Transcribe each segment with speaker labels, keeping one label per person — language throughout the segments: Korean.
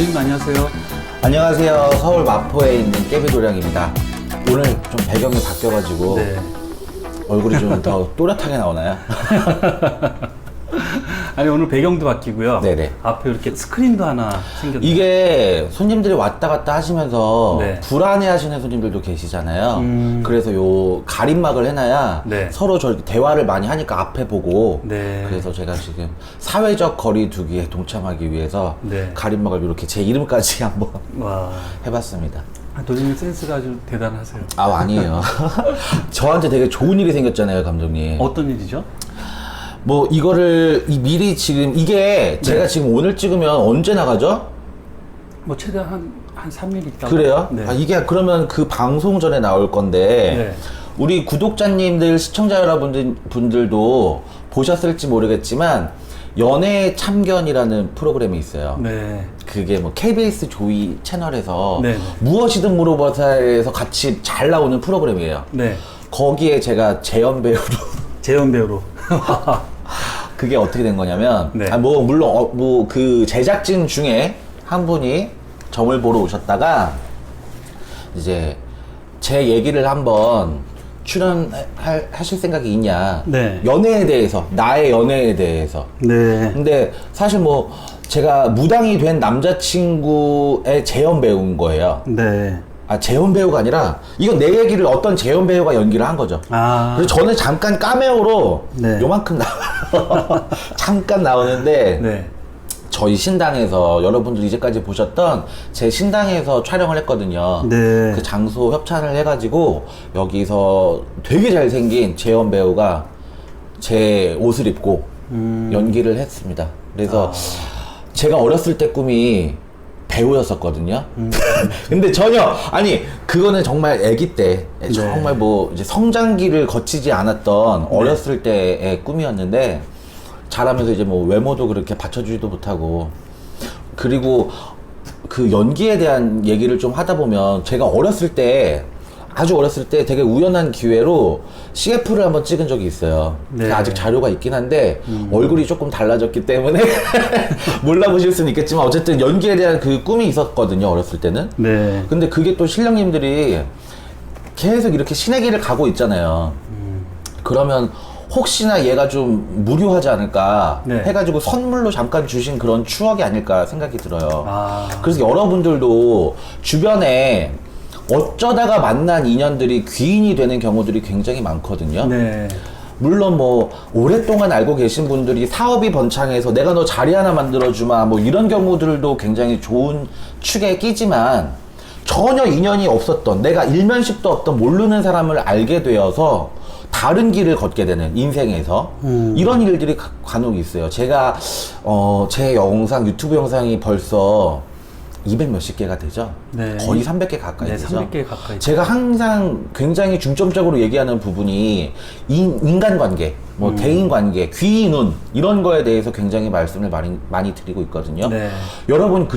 Speaker 1: 선생님 안녕하세요.
Speaker 2: 안녕하세요. 서울 마포에 있는 깨비도량입니다. 오늘 좀 배경이 바뀌어가지고
Speaker 1: 네.
Speaker 2: 얼굴이 좀 더 또렷하게 나오나요?
Speaker 1: 아니 오늘 배경도 바뀌고요.
Speaker 2: 네네.
Speaker 1: 앞에 이렇게 스크린도 하나 생겼네요.
Speaker 2: 이게 손님들이 왔다 갔다 하시면서
Speaker 1: 네.
Speaker 2: 불안해 하시는 손님들도 계시잖아요. 그래서 요 가림막을 해놔야
Speaker 1: 네.
Speaker 2: 서로 저렇게 대화를 많이 하니까 앞에 보고
Speaker 1: 네.
Speaker 2: 그래서 제가 지금 사회적 거리 두기에 동참하기 위해서
Speaker 1: 네.
Speaker 2: 가림막을 이렇게 제 이름까지 한번
Speaker 1: 와,
Speaker 2: 해봤습니다.
Speaker 1: 도전님 센스가 아주 대단하세요.
Speaker 2: 아, 아니에요. 저한테 되게 좋은 일이 생겼잖아요, 감독님.
Speaker 1: 어떤 일이죠?
Speaker 2: 뭐 이거를 미리 지금 이게 제가 지금 오늘 찍으면 언제 나가죠?
Speaker 1: 뭐 최대한 한 3일 있다.
Speaker 2: 그래요?
Speaker 1: 네.
Speaker 2: 아, 이게 그러면 그 방송 전에 나올 건데
Speaker 1: 네.
Speaker 2: 우리 구독자님들, 시청자 여러분들도 보셨을지 모르겠지만 연애 참견이라는 프로그램이 있어요.
Speaker 1: 네.
Speaker 2: 그게 뭐 KBS 조이 채널에서
Speaker 1: 네.
Speaker 2: 무엇이든 물어보사에서 같이 잘 나오는 프로그램이에요.
Speaker 1: 네.
Speaker 2: 거기에 제가 재연 배우로
Speaker 1: 재연 배우로.
Speaker 2: 그게 어떻게 된 거냐면,
Speaker 1: 네.
Speaker 2: 아, 뭐, 물론, 뭐, 그 제작진 중에 한 분이 점을 보러 오셨다가, 제 얘기를 한번 출연하실 생각이 있냐.
Speaker 1: 네.
Speaker 2: 연애에 대해서, 나의 연애에 대해서.
Speaker 1: 네.
Speaker 2: 근데 사실 뭐, 제가 무당이 된 남자친구의 재연 배우인 거예요.
Speaker 1: 네.
Speaker 2: 아, 재연 배우가 아니라, 이건 내 얘기를 어떤 재연 배우가 연기를 한 거죠.
Speaker 1: 아.
Speaker 2: 그래서 저는 잠깐 카메오로
Speaker 1: 네.
Speaker 2: 요만큼 잠깐 나오는데
Speaker 1: 네.
Speaker 2: 저희 신당에서 여러분들 이제까지 보셨던 제 신당에서 촬영을 했거든요.
Speaker 1: 네.
Speaker 2: 그 장소 협찬을 해가지고 여기서 되게 잘생긴 재현 배우가 제 옷을 입고 연기를 했습니다. 그래서 제가 어렸을 때 꿈이 배우였었거든요. 근데 전혀, 아니, 그거는 정말 아기 때, 정말 뭐, 이제 성장기를 거치지 않았던 어렸을 때의 꿈이었는데, 자라면서 이제 뭐 외모도 그렇게 받쳐주지도 못하고, 그리고 그 연기에 대한 얘기를 좀 하다 보면, 제가 어렸을 때, 아주 어렸을 때 되게 우연한 기회로 CF를 한번 찍은 적이 있어요.
Speaker 1: 네.
Speaker 2: 아직 자료가 있긴 한데 얼굴이 조금 달라졌기 때문에 몰라보실 수는 있겠지만 어쨌든 연기에 대한 그 꿈이 있었거든요, 어렸을 때는.
Speaker 1: 네.
Speaker 2: 근데 그게 또 신령님들이 계속 이렇게 신의 길을 가고 있잖아요. 그러면 혹시나 얘가 좀 무료하지 않을까
Speaker 1: 네.
Speaker 2: 해가지고 선물로 잠깐 주신 그런 추억이 아닐까 생각이 들어요.
Speaker 1: 아.
Speaker 2: 그래서 여러분들도 주변에 어쩌다가 만난 인연들이 귀인이 되는 경우들이 굉장히 많거든요.
Speaker 1: 네.
Speaker 2: 물론 뭐 오랫동안 알고 계신 분들이 사업이 번창해서 내가 너 자리 하나 만들어주마 뭐 이런 경우들도 굉장히 좋은 축에 끼지만 전혀 인연이 없었던, 내가 일면식도 없던 모르는 사람을 알게 되어서 다른 길을 걷게 되는 인생에서 이런 일들이 간혹 있어요. 제가 제 영상, 유튜브 영상이 벌써 200 몇십 개가 되죠?
Speaker 1: 네.
Speaker 2: 거의 300개 가까이
Speaker 1: 네,
Speaker 2: 되죠?
Speaker 1: 300개 가까이.
Speaker 2: 제가 항상 굉장히 중점적으로 얘기하는 부분이 인간관계, 뭐 대인관계, 귀인운 이런 거에 대해서 굉장히 말씀을 많이 드리고 있거든요.
Speaker 1: 네.
Speaker 2: 여러분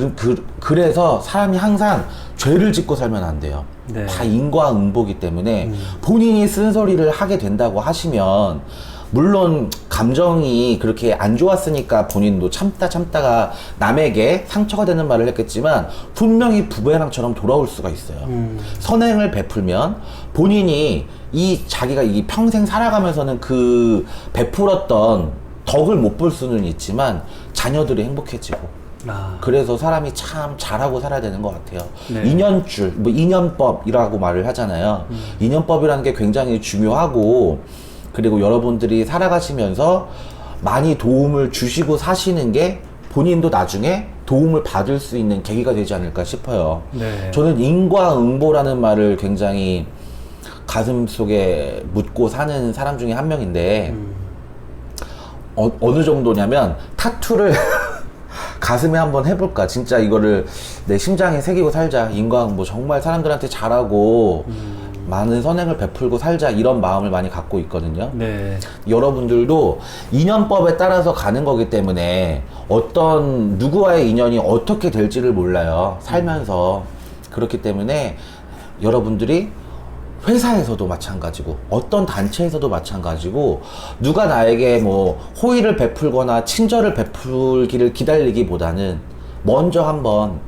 Speaker 2: 그래서 사람이 항상 죄를 짓고 살면 안 돼요.
Speaker 1: 네.
Speaker 2: 다 인과응보기 때문에 본인이 쓴소리를 하게 된다고 하시면 물론 감정이 그렇게 안 좋았으니까 본인도 참다가 남에게 상처가 되는 말을 했겠지만 분명히 부메랑처럼 돌아올 수가 있어요. 선행을 베풀면 본인이 자기가 이 평생 살아가면서는 그 베풀었던 덕을 못 볼 수는 있지만 자녀들이 행복해지고
Speaker 1: 아.
Speaker 2: 그래서 사람이 참 잘하고 살아야 되는 것 같아요.
Speaker 1: 네.
Speaker 2: 인연줄, 뭐 인연법이라고 말을 하잖아요. 인연법이라는 게 굉장히 중요하고 그리고 여러분들이 살아가시면서 많이 도움을 주시고 사시는 게 본인도 나중에 도움을 받을 수 있는 계기가 되지 않을까 싶어요.
Speaker 1: 네.
Speaker 2: 저는 인과응보라는 말을 굉장히 가슴 속에 묻고 사는 사람 중에 한 명인데 어느 정도냐면 타투를 가슴에 한번 해볼까, 진짜 이거를 내 심장에 새기고 살자, 인과응보 정말 사람들한테 잘하고 많은 선행을 베풀고 살자, 이런 마음을 많이 갖고 있거든요.
Speaker 1: 네.
Speaker 2: 여러분들도 인연법에 따라서 가는 거기 때문에 어떤 누구와의 인연이 어떻게 될지를 몰라요, 살면서. 그렇기 때문에 여러분들이 회사에서도 마찬가지고 어떤 단체에서도 마찬가지고 누가 나에게 뭐 호의를 베풀거나 친절을 베풀기를 기다리기보다는 먼저 한번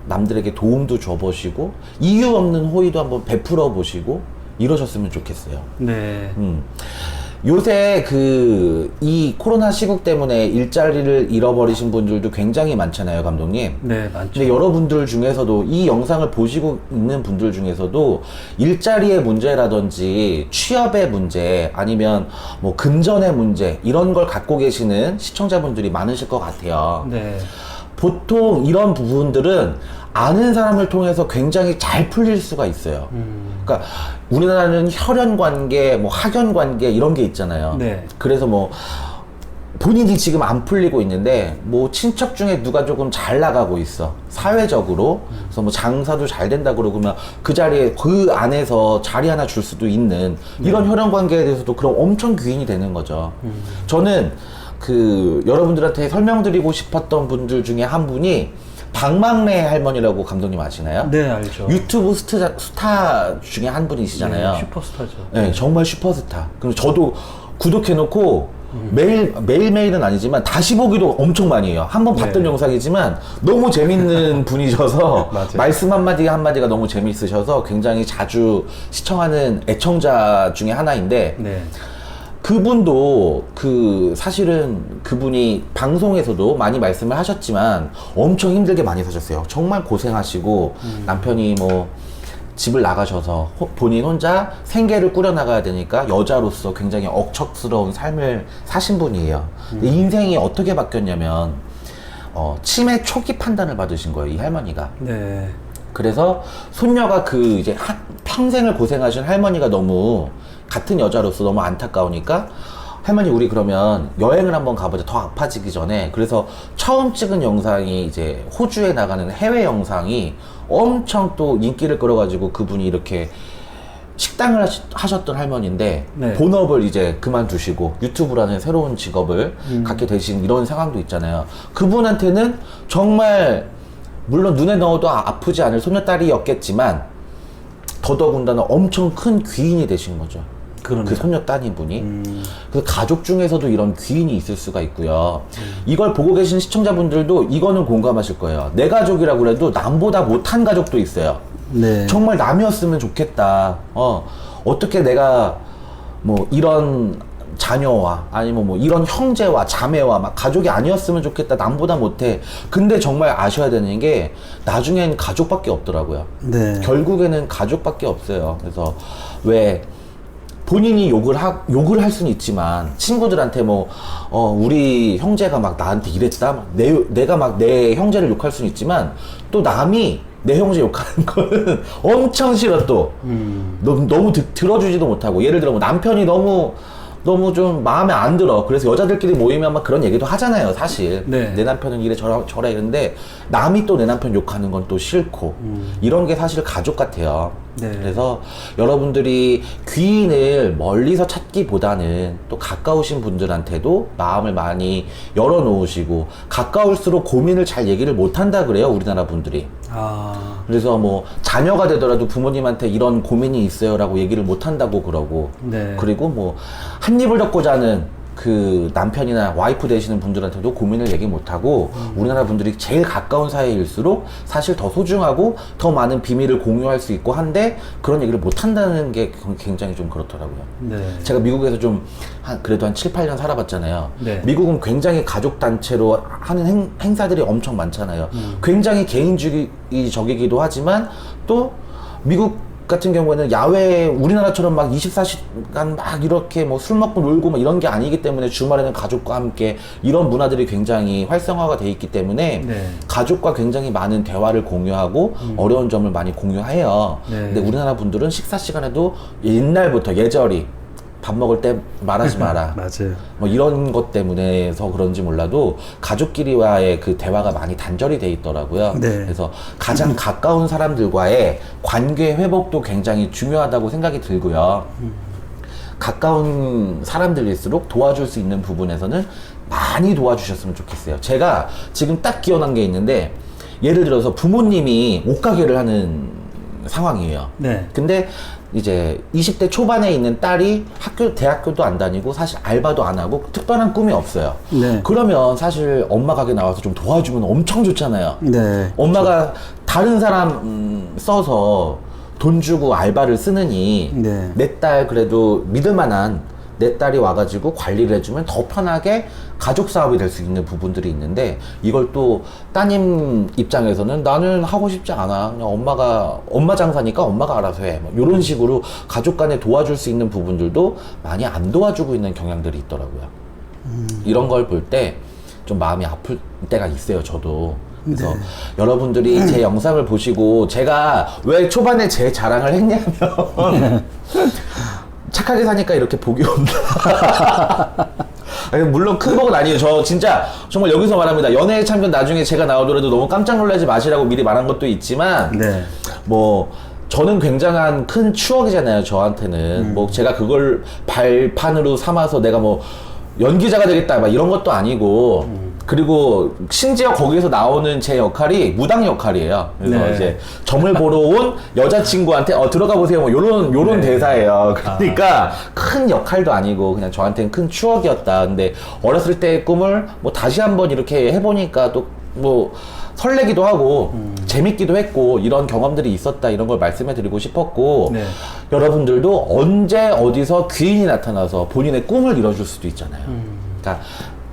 Speaker 2: 남들에게 도움도 줘보시고 이유 없는 호의도 한번 베풀어 보시고 이러셨으면 좋겠어요.
Speaker 1: 네.
Speaker 2: 요새 이 코로나 시국 때문에 일자리를 잃어버리신 분들도 굉장히 많잖아요, 감독님.
Speaker 1: 네, 많죠.
Speaker 2: 근데 여러분들 중에서도 이 영상을 보시고 있는 분들 중에서도 일자리의 문제라든지 취업의 문제 아니면 뭐 금전의 문제 이런 걸 갖고 계시는 시청자분들이 많으실 것 같아요.
Speaker 1: 네.
Speaker 2: 보통 이런 부분들은 아는 사람을 통해서 굉장히 잘 풀릴 수가 있어요. 그러니까 우리나라는 혈연 관계, 뭐 학연 관계 이런 게 있잖아요.
Speaker 1: 네.
Speaker 2: 그래서 뭐 본인이 지금 안 풀리고 있는데 뭐 친척 중에 누가 조금 잘 나가고 있어 사회적으로. 그래서 뭐 장사도 잘 된다 그러면 그 자리에 그 안에서 자리 하나 줄 수도 있는 이런 혈연 관계에 대해서도 그럼 엄청 귀인이 되는 거죠. 저는 여러분들한테 설명드리고 싶었던 분들 중에 한 분이 박막래 할머니라고 감독님 아시나요?
Speaker 1: 네, 알죠.
Speaker 2: 유튜브 스타 중에 한 분이시잖아요.
Speaker 1: 네, 슈퍼스타죠.
Speaker 2: 네, 정말 슈퍼스타. 그리고 저도 구독해놓고 매일매일은 아니지만 다시 보기도 엄청 많이 해요. 한번 봤던
Speaker 1: 네.
Speaker 2: 영상이지만 너무 재밌는 분이셔서
Speaker 1: 맞아요.
Speaker 2: 말씀 한마디가 너무 재미있으셔서 굉장히 자주 시청하는 애청자 중에 하나인데
Speaker 1: 네.
Speaker 2: 그분도 사실은 그분이 방송에서도 많이 말씀을 하셨지만 엄청 힘들게 많이 사셨어요. 정말 고생하시고 남편이 뭐 집을 나가셔서 본인 혼자 생계를 꾸려나가야 되니까 여자로서 굉장히 억척스러운 삶을 사신 분이에요. 근데 인생이 어떻게 바뀌었냐면 치매 초기 판단을 받으신 거예요, 이 할머니가.
Speaker 1: 네.
Speaker 2: 그래서 손녀가 이제 평생을 고생하신 할머니가 너무 같은 여자로서 너무 안타까우니까 할머니 우리 그러면 여행을 한번 가보자, 더 아파지기 전에. 그래서 처음 찍은 영상이 이제 호주에 나가는 해외 영상이 엄청 또 인기를 끌어가지고 그분이 이렇게 식당을 하셨던 할머니인데
Speaker 1: 네.
Speaker 2: 본업을 이제 그만두시고 유튜브라는 새로운 직업을 갖게 되신 이런 상황도 있잖아요. 그분한테는 정말 물론 눈에 넣어도 아프지 않을 손녀딸이었겠지만 더더군다나 엄청 큰 귀인이 되신 거죠.
Speaker 1: 그러네요.
Speaker 2: 그 손녀 따님분이. 그래서 가족 중에서도 이런 귀인이 있을 수가 있고요. 이걸 보고 계신 시청자분들도 이거는 공감하실 거예요. 내 가족이라고 해도 남보다 못한 가족도 있어요.
Speaker 1: 네.
Speaker 2: 정말 남이었으면 좋겠다. 어떻게 내가 뭐 이런 자녀와 아니면 뭐 이런 형제와 자매와 막 가족이 아니었으면 좋겠다. 남보다 못해. 근데 정말 아셔야 되는 게 나중엔 가족밖에 없더라고요.
Speaker 1: 네.
Speaker 2: 결국에는 가족밖에 없어요. 그래서 왜 본인이 욕을 할 수는 있지만 친구들한테 우리 형제가 막 나한테 이랬다. 내가 막 내 형제를 욕할 수는 있지만 또 남이 내 형제 욕하는 거는 엄청 싫어 또. 너무 들어주지도 못하고. 예를 들어 뭐 남편이 너무 좀 마음에 안 들어. 그래서 여자들끼리 모이면 막 그런 얘기도 하잖아요, 사실.
Speaker 1: 네.
Speaker 2: 내 남편은 이래 저래 이런데 남이 또 내 남편 욕하는 건 또 싫고. 이런 게 사실 가족 같아요.
Speaker 1: 네.
Speaker 2: 그래서 여러분들이 귀인을 멀리서 찾기보다는 또 가까우신 분들한테도 마음을 많이 열어놓으시고, 가까울수록 고민을 잘 얘기를 못한다 그래요, 우리나라 분들이.
Speaker 1: 아.
Speaker 2: 그래서 뭐 자녀가 되더라도 부모님한테 이런 고민이 있어요 라고 얘기를 못한다고 그러고.
Speaker 1: 네.
Speaker 2: 그리고 뭐 한 입을 덮고 자는 그 남편이나 와이프 되시는 분들한테도 고민을 얘기 못하고, 우리나라 분들이 제일 가까운 사이일수록 사실 더 소중하고 더 많은 비밀을 공유할 수 있고 한데 그런 얘기를 못한다는 게 굉장히 좀 그렇더라고요.
Speaker 1: 네.
Speaker 2: 제가 미국에서 그래도 한 7, 8년 살아봤잖아요.
Speaker 1: 네.
Speaker 2: 미국은 굉장히 가족단체로 하는 행사들이 엄청 많잖아요. 굉장히 개인주의적이기도 하지만 또 미국 같은 경우에는 야외에 우리나라처럼 막 24시간 막 이렇게 뭐 술 먹고 놀고 막 이런 게 아니기 때문에 주말에는 가족과 함께 이런 문화들이 굉장히 활성화가 돼 있기 때문에
Speaker 1: 네.
Speaker 2: 가족과 굉장히 많은 대화를 공유하고 어려운 점을 많이 공유해요.
Speaker 1: 네.
Speaker 2: 근데 우리나라 분들은 식사 시간에도 옛날부터 예절이 밥 먹을 때 말하지 마라.
Speaker 1: 맞아요.
Speaker 2: 뭐 이런 것 때문에서 그런지 몰라도 가족끼리와의 그 대화가 많이 단절이 돼 있더라고요.
Speaker 1: 네.
Speaker 2: 그래서 가장 가까운 사람들과의 관계 회복도 굉장히 중요하다고 생각이 들고요. 가까운 사람들일수록 도와줄 수 있는 부분에서는 많이 도와주셨으면 좋겠어요. 제가 지금 딱 기억난 게 있는데, 예를 들어서 부모님이 옷가게를 하는 상황이에요.
Speaker 1: 네.
Speaker 2: 근데 이제 20대 초반에 있는 딸이 대학교도 안 다니고 사실 알바도 안 하고 특별한 꿈이 없어요.
Speaker 1: 네.
Speaker 2: 그러면 사실 엄마 가게 나와서 좀 도와주면 엄청 좋잖아요.
Speaker 1: 네.
Speaker 2: 엄마가 다른 사람 써서 돈 주고 알바를 쓰느니
Speaker 1: 네.
Speaker 2: 내 딸 그래도 믿을 만한 내 딸이 와가지고 관리를 해주면 더 편하게 가족 사업이 될 수 있는 부분들이 있는데 이걸 또 따님 입장에서는 나는 하고 싶지 않아. 그냥 엄마 장사니까 엄마가 알아서 해. 뭐 이런 식으로 가족 간에 도와줄 수 있는 부분들도 많이 안 도와주고 있는 경향들이 있더라고요. 이런 걸 볼 때 좀 마음이 아플 때가 있어요, 저도. 그래서
Speaker 1: 네.
Speaker 2: 여러분들이 제 영상을 보시고 제가 왜 초반에 제 자랑을 했냐면 착하게 사니까 이렇게 복이 온다. 아니, 물론 큰 복은 아니에요. 저 진짜 정말 여기서 말합니다. 연애의 참견 나중에 제가 나오더라도 너무 깜짝 놀라지 마시라고 미리 말한 것도 있지만
Speaker 1: 네.
Speaker 2: 뭐 저는 굉장한 큰 추억이잖아요, 저한테는. 뭐 제가 그걸 발판으로 삼아서 내가 뭐 연기자가 되겠다 막 이런 것도 아니고 그리고 심지어 거기에서 나오는 제 역할이 무당 역할이에요. 그래서
Speaker 1: 네.
Speaker 2: 이제 점을 보러 온 여자친구한테 들어가 보세요 뭐 요런
Speaker 1: 네.
Speaker 2: 대사예요. 그러니까 큰 역할도 아니고 그냥 저한테는 큰 추억이었다. 근데 어렸을 때의 꿈을 뭐 다시 한번 이렇게 해보니까 또 뭐 설레기도 하고 재밌기도 했고 이런 경험들이 있었다, 이런 걸 말씀해 드리고 싶었고
Speaker 1: 네.
Speaker 2: 여러분들도 언제 어디서 귀인이 나타나서 본인의 꿈을 이뤄줄 수도 있잖아요. 그러니까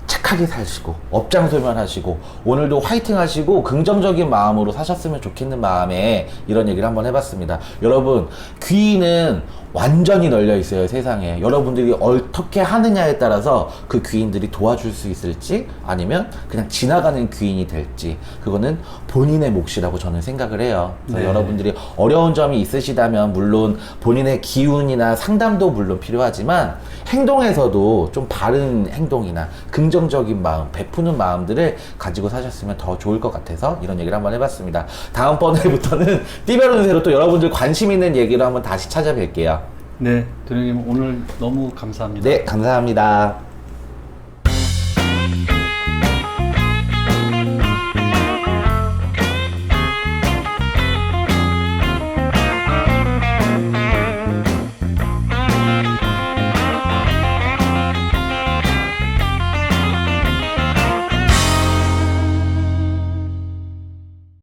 Speaker 2: 착하게 사시고 업장소만 하시고 오늘도 화이팅 하시고 긍정적인 마음으로 사셨으면 좋겠는 마음에 이런 얘기를 한번 해봤습니다. 여러분, 귀인은 완전히 널려 있어요, 세상에. 여러분들이 어떻게 하느냐에 따라서 그 귀인들이 도와줄 수 있을지 아니면 그냥 지나가는 귀인이 될지 그거는 본인의 몫이라고 저는 생각을 해요. 그래서
Speaker 1: 네.
Speaker 2: 여러분들이 어려운 점이 있으시다면 물론 본인의 기운이나 상담도 물론 필요하지만 행동에서도 좀 바른 행동이나 긍정적인 마음, 베푸는 마음들을 가지고 사셨으면 더 좋을 것 같아서 이런 얘기를 한번 해봤습니다. 다음번에부터는 띠별 운세로 또 여러분들 관심 있는 얘기로 한번 다시 찾아뵐게요.
Speaker 1: 네, 도련님 오늘 너무 감사합니다.
Speaker 2: 네, 감사합니다.